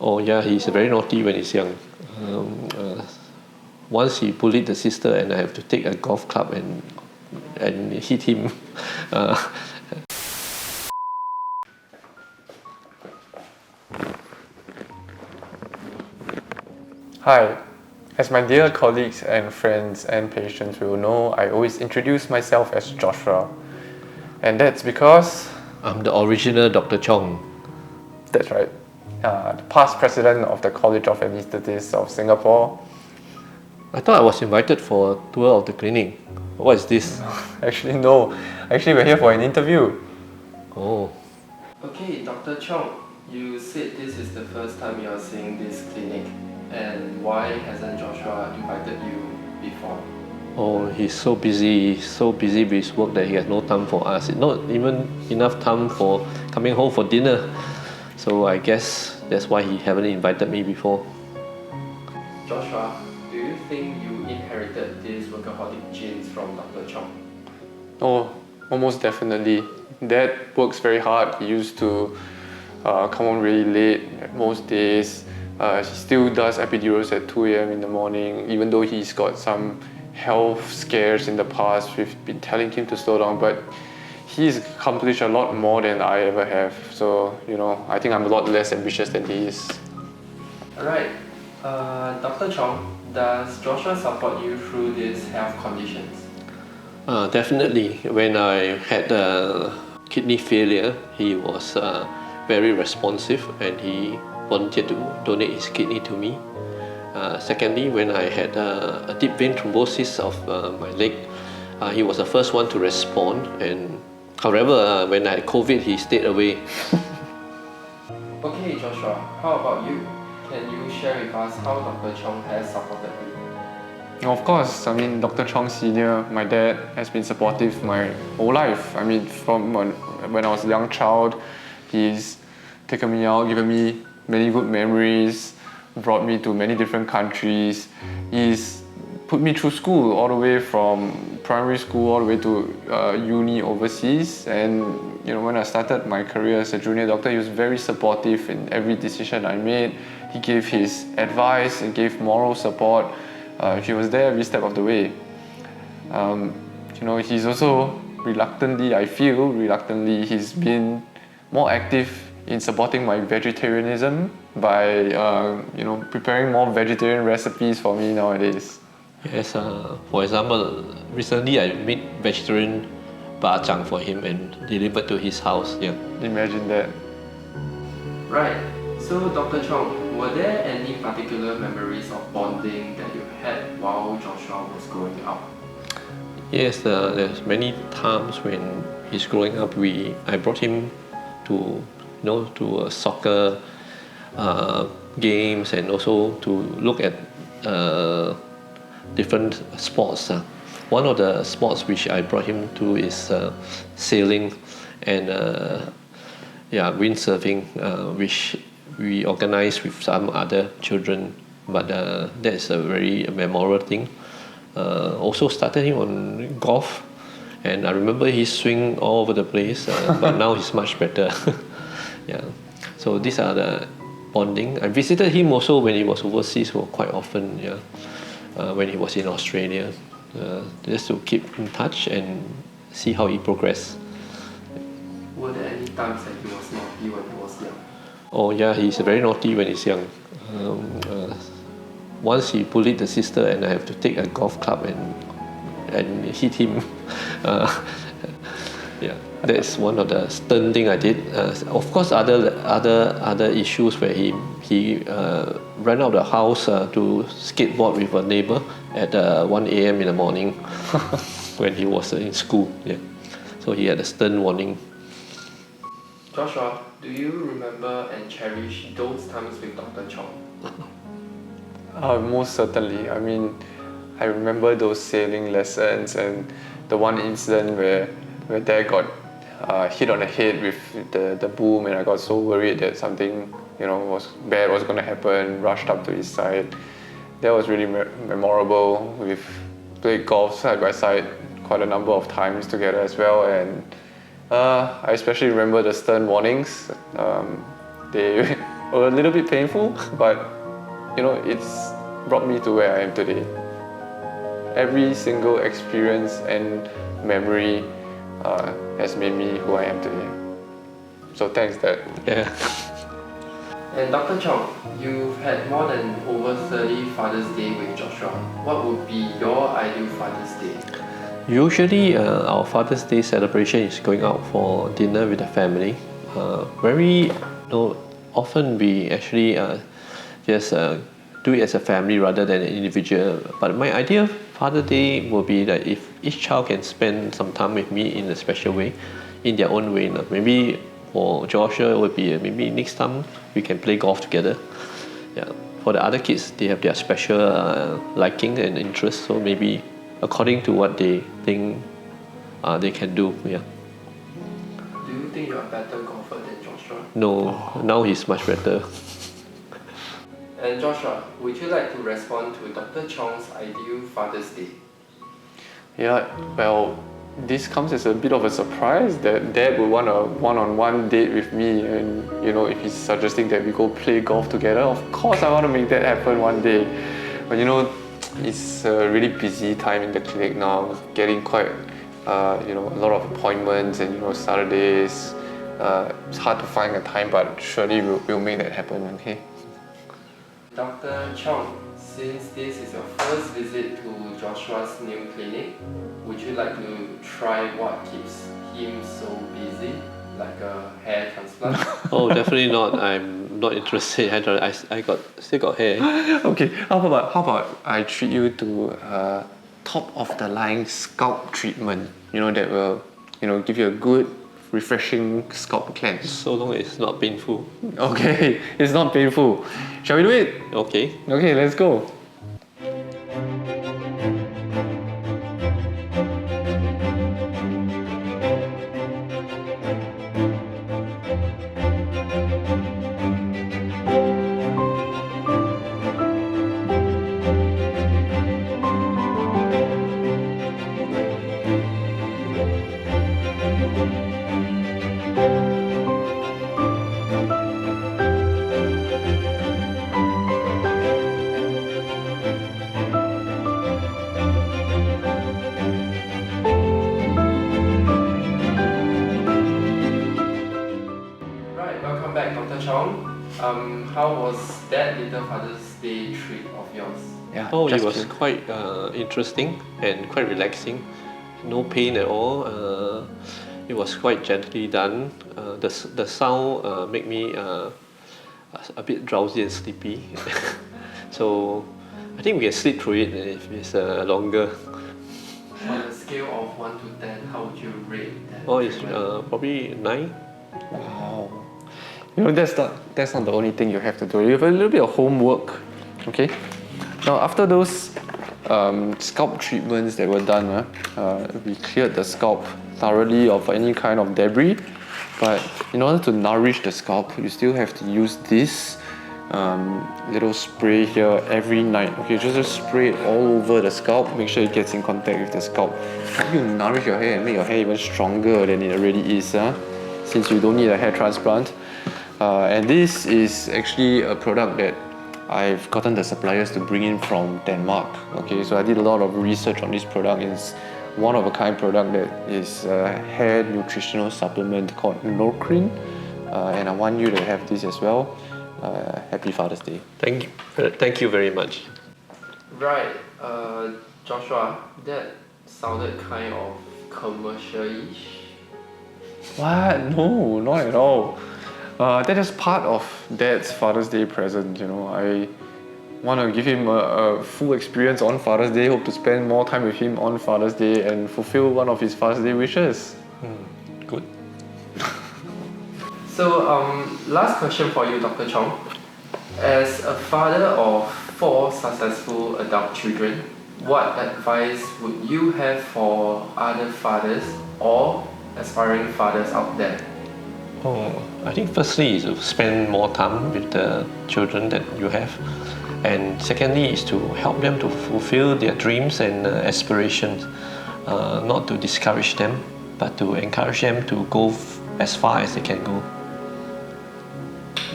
Oh yeah, he's very naughty when he's young. Once he bullied the sister, and I have to take a golf club and hit him. Hi, as my dear colleagues and friends and patients will know, I always introduce myself as Joshua. And that's because... I'm the original Doctor Chong. That's right. The past president of the College of Anaesthetists of Singapore. I thought I was invited for a tour of the clinic. What is this? Actually, no. Actually, we're here for an interview. Oh. Okay, Dr. Chong, you said this is the first time you are seeing this clinic, and why hasn't Joshua invited you before? Oh, he's so busy with his work that he has no time for us. Not even enough time for coming home for dinner. So I guess that's why he haven't invited me before. Joshua, do you think you inherited these workaholic genes from Dr. Chong? Oh, almost definitely. Dad works very hard. He used to come home really late most days. He still does epidurals at 2 a.m. in the morning, even though he's got some health scares in the past. We've been telling him to slow down, but he's accomplished a lot more than I ever have. So, I think I'm a lot less ambitious than he is. Alright, Dr. Chong, does Joshua support you through these health conditions? Definitely. When I had kidney failure, he was very responsive, and he volunteered to donate his kidney to me. Secondly, when I had a deep vein thrombosis of my leg, he was the first one to respond. And however, when I had COVID, he stayed away. Okay, Joshua, how about you? Can you share with us how Dr. Chong has supported you? Of course, Dr. Chong Senior, my dad, has been supportive my whole life. From when I was a young child, he's taken me out, given me many good memories, brought me to many different countries. He's put me through school, all the way from primary school all the way to uni overseas. And when I started my career as a junior doctor, he was very supportive in every decision I made. He gave his advice and gave moral support. He was there every step of the way. He's also reluctantly, he's been more active in supporting my vegetarianism by preparing more vegetarian recipes for me nowadays. Yes, for example, recently I made vegetarian bak-chang for him and delivered to his house. Yeah. Imagine that. Right. So, Dr. Chong, were there any particular memories of bonding that you had while Joshua was growing up? Yes, there's many times when he's growing up. I brought him to soccer games, and also to look at different sports. One of the sports which I brought him to is sailing and windsurfing, which we organized with some other children. But that's a very memorable thing. Also started him on golf, and I remember he swing all over the place, but now he's much better. Yeah. So these are the bonding. I visited him also when he was overseas quite often. Yeah. When he was in Australia, just to keep in touch and see how he progressed. Were there any times that he was naughty when he was young? Oh yeah, he's very naughty when he's young. Once he bullied the sister, and I have to take a golf club and hit him. Yeah, that's one of the stern thing I did. Of course, other issues where he ran out of the house to skateboard with a neighbor at 1 a.m. in the morning when he was in school. Yeah, so he had a stern warning. Joshua, do you remember and cherish those times with Dr. Chong? Most certainly. I remember those sailing lessons and the one incident where Dad got hit on the head with the boom, and I got so worried that something was going to happen. Rushed up to his side. That was really memorable. We've played golf side by side quite a number of times together as well, and I especially remember the stern warnings. They a little bit painful, but you know, it's brought me to where I am today. Every single experience and memory has made me who I am today. So thanks, Dad. Yeah. And Dr. Chong, you've had more than over 30 Father's Day with Joshua. What would be your ideal Father's Day? Usually, our Father's Day celebration is going out for dinner with the family. Very, often we actually just do it as a family rather than an individual. But my ideal Father's Day will be that if each child can spend some time with me in a special way, in their own way. Maybe for Joshua, it would be maybe next time we can play golf together. Yeah. For the other kids, they have their special liking and interest. So maybe according to what they think they can do. Yeah. Do you think you're a better golfer than Joshua? No, now he's much better. And Joshua, would you like to respond to Dr. Chong's ideal Father's Day? Yeah, well, this comes as a bit of a surprise that Dad would want a one-on-one date with me, and you know, if he's suggesting that we go play golf together, of course I want to make that happen one day. But you know, it's a really busy time in the clinic now, getting quite a lot of appointments, and Saturdays. It's hard to find a time, but surely we'll make that happen. Okay. Dr. Chong, since this is your first visit to Joshua's new clinic, would you like to try what keeps him so busy, like a hair transplant? Oh, definitely not. I'm not interested. I still got hair. Okay, how about I treat you to top of the line scalp treatment? That will give you a good refreshing scalp cleanse. So long it's not painful. Okay, it's not painful. Shall we do it? Okay. Okay, let's go. Welcome back, Dr. Chong. How was that little Father's Day treat of yours? Yeah. Oh, it was quite interesting and quite relaxing. No pain at all. It was quite gently done. The sound made me a bit drowsy and sleepy. So I think we can sleep through it if it's longer. On a scale of 1 to 10, how would you rate that? Oh, it's probably 9. Wow. That's not the only thing you have to do. You have a little bit of homework. Okay. Now after those scalp treatments that were done, we cleared the scalp thoroughly of any kind of debris. But in order to nourish the scalp, you still have to use this little spray here every night. Okay, just spray it all over the scalp. Make sure it gets in contact with the scalp. Help you nourish your hair and make your hair even stronger than it already is. Since you don't need a hair transplant. And this is actually a product that I've gotten the suppliers to bring in from Denmark. Okay, so I did a lot of research on this product. It's one of a kind product that is a hair nutritional supplement called Nocrin, and I want you to have this as well. Happy Father's Day. Thank you very much. Right, Joshua, that sounded kind of commercial-ish. What? No, not at all. That is part of Dad's Father's Day present. I want to give him a full experience on Father's Day. Hope to spend more time with him on Father's Day and fulfill one of his Father's Day wishes. Good. So, last question for you, Dr. Chong. As a father of 4 successful adult children, what advice would you have for other fathers or aspiring fathers out there? Oh, I think firstly is to spend more time with the children that you have, and secondly is to help them to fulfill their dreams and aspirations, not to discourage them, but to encourage them to go as far as they can go.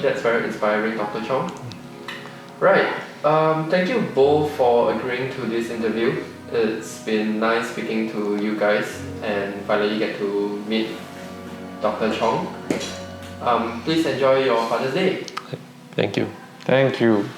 That's very inspiring, Dr. Chong. Right. Thank you both for agreeing to this interview. It's been nice speaking to you guys and finally get to meet Dr. Chong. Please enjoy your Father's Day. Thank you. Thank you.